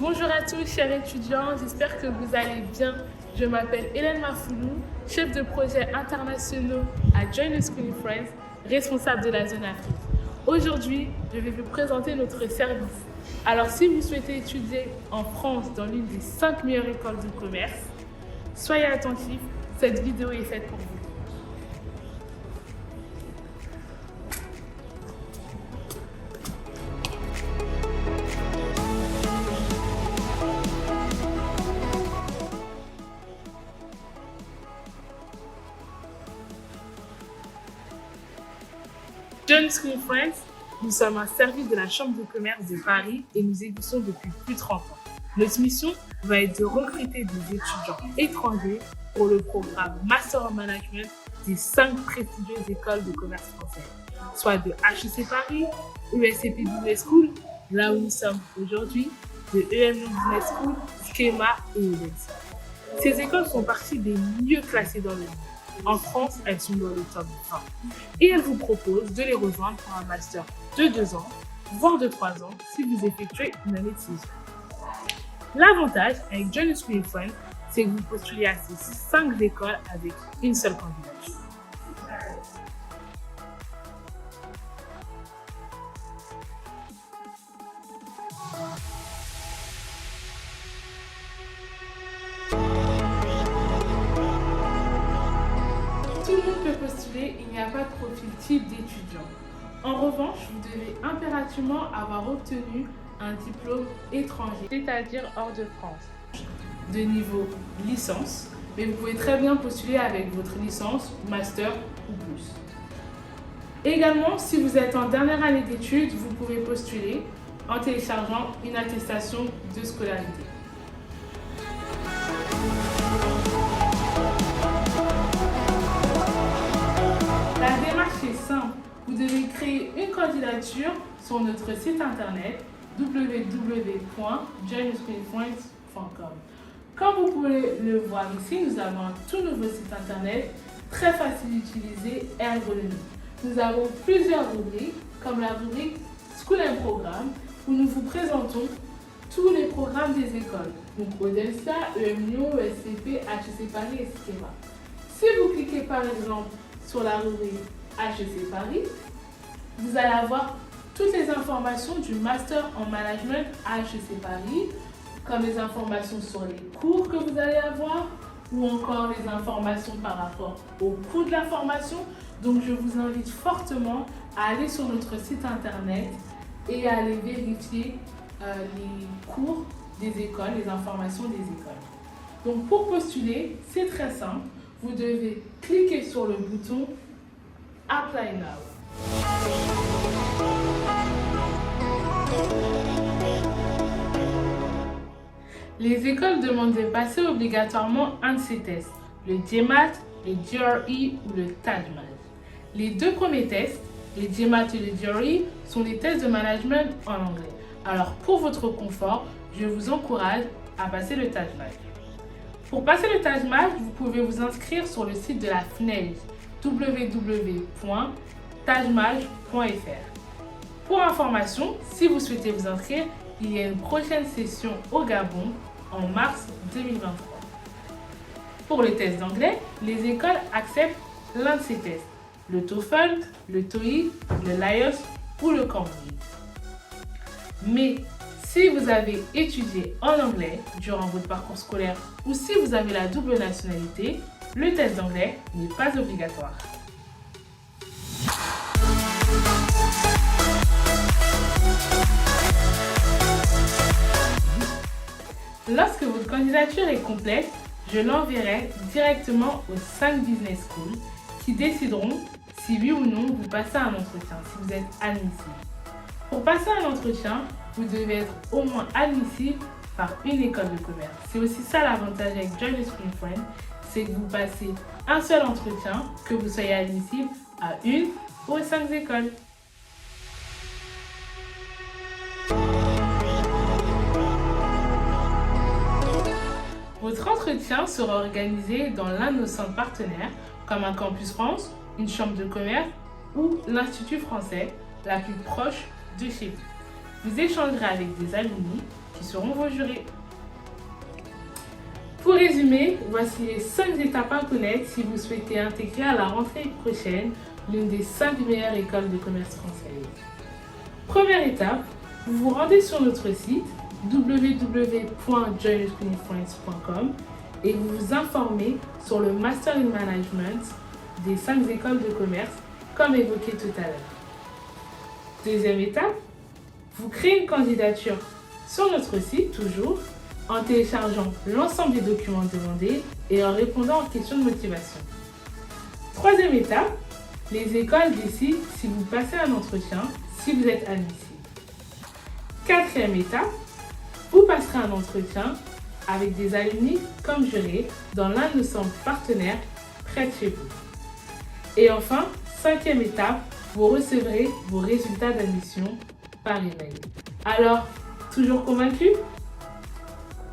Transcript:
Bonjour à tous, chers étudiants, j'espère que vous allez bien. Je m'appelle Hélène Mafoulou, chef de projet internationaux à Join the School in France, responsable de la zone Afrique. Aujourd'hui, je vais vous présenter notre service. Alors, si vous souhaitez étudier en France dans l'une des 5 meilleures écoles de commerce, soyez attentifs, cette vidéo est faite pour vous. Join the School in France, nous sommes un service de la Chambre de commerce de Paris et nous existons depuis plus de 30 ans. Notre mission va être de recruter des étudiants étrangers pour le programme Master en Management des 5 prestigieuses écoles de commerce françaises, soit de HEC Paris, ESCP Business School, là où nous sommes aujourd'hui, de EM Business School, Schema et EDENS. Ces écoles font partie des mieux classées dans le monde. En France, elles sont dans le top 20 et elles vous proposent de les rejoindre pour un master de 2 ans, voire de 3 ans si vous effectuez une année de 6 ans. L'avantage avec Join the School in France, c'est que vous postulez à ces 5 écoles avec une seule candidature. Tout le monde peut postuler, il n'y a pas de profil type d'étudiant. En revanche, vous devez impérativement avoir obtenu un diplôme étranger, c'est-à-dire hors de France, de niveau licence, mais vous pouvez très bien postuler avec votre licence, master ou plus. Également, si vous êtes en dernière année d'études, vous pouvez postuler en téléchargeant une attestation de scolarité. La démarche est simple. Vous devez créer une candidature sur notre site internet www.jointheschoolin.com. Comme vous pouvez le voir ici, nous avons un tout nouveau site internet très facile d'utiliser et ergonomique. Nous avons plusieurs rubriques, comme la rubrique School and Programme, où nous vous présentons tous les programmes des écoles, donc Odensa, EM Lyon, ESCP, HEC Paris, etc. Si vous cliquez par exemple sur la rubrique HEC Paris, vous allez avoir toutes les informations du Master en Management à HEC Paris, comme les informations sur les cours que vous allez avoir, ou encore les informations par rapport au coût de la formation. Donc je vous invite fortement à aller sur notre site internet et à aller vérifier les cours des écoles, les informations des écoles. Donc pour postuler, c'est très simple. Vous devez cliquer sur le bouton Apply Now. Les écoles demandent de passer obligatoirement un de ces tests, le GMAT, le GRE ou le TAJMAT. Les 2 premiers tests, le GMAT et le GRE, sont des tests de management en anglais. Alors pour votre confort, je vous encourage à passer le TAJMAT. Pour passer le TAJMAT, vous pouvez vous inscrire sur le site de la FNEJ, www.tajmaj.fr. Pour information, si vous souhaitez vous inscrire, il y a une prochaine session au Gabon en mars 2023. Pour le test d'anglais, les écoles acceptent l'un de ces tests, le TOEFL, le TOEIC, le LIELTS ou le Cambridge. Mais si vous avez étudié en anglais durant votre parcours scolaire ou si vous avez la double nationalité, le test d'anglais n'est pas obligatoire. Lorsque votre candidature est complète, je l'enverrai directement aux 5 business schools qui décideront si oui ou non vous passez un entretien, si vous êtes admissible. Pour passer un entretien, vous devez être au moins admissible par une école de commerce. C'est aussi ça l'avantage avec Join the School in France, c'est que vous passez un seul entretien, que vous soyez admissible à une ou 5 écoles. Votre entretien sera organisé dans l'un de nos centres partenaires, comme un Campus France, une chambre de commerce ou l'Institut français, la plus proche de chez vous. vous échangerez avec des alumni qui seront vos jurés. Pour résumer, voici les 5 étapes à connaître si vous souhaitez intégrer à la rentrée prochaine l'une des 5 meilleures écoles de commerce françaises. Première étape, vous vous rendez sur notre site www.joinuscliniquefrance.com et vous vous informez sur le Master in Management des 5 écoles de commerce comme évoqué tout à l'heure. Deuxième étape, vous créez une candidature sur notre site toujours en téléchargeant l'ensemble des documents demandés et en répondant aux questions de motivation. Troisième étape, les écoles décident si vous passez un entretien, si vous êtes admissible. Quatrième étape, vous passerez un entretien avec des alumni comme jurés dans l'un de nos centres partenaires près de chez vous. Et enfin, cinquième étape, vous recevrez vos résultats d'admission par email. Alors, toujours convaincu ?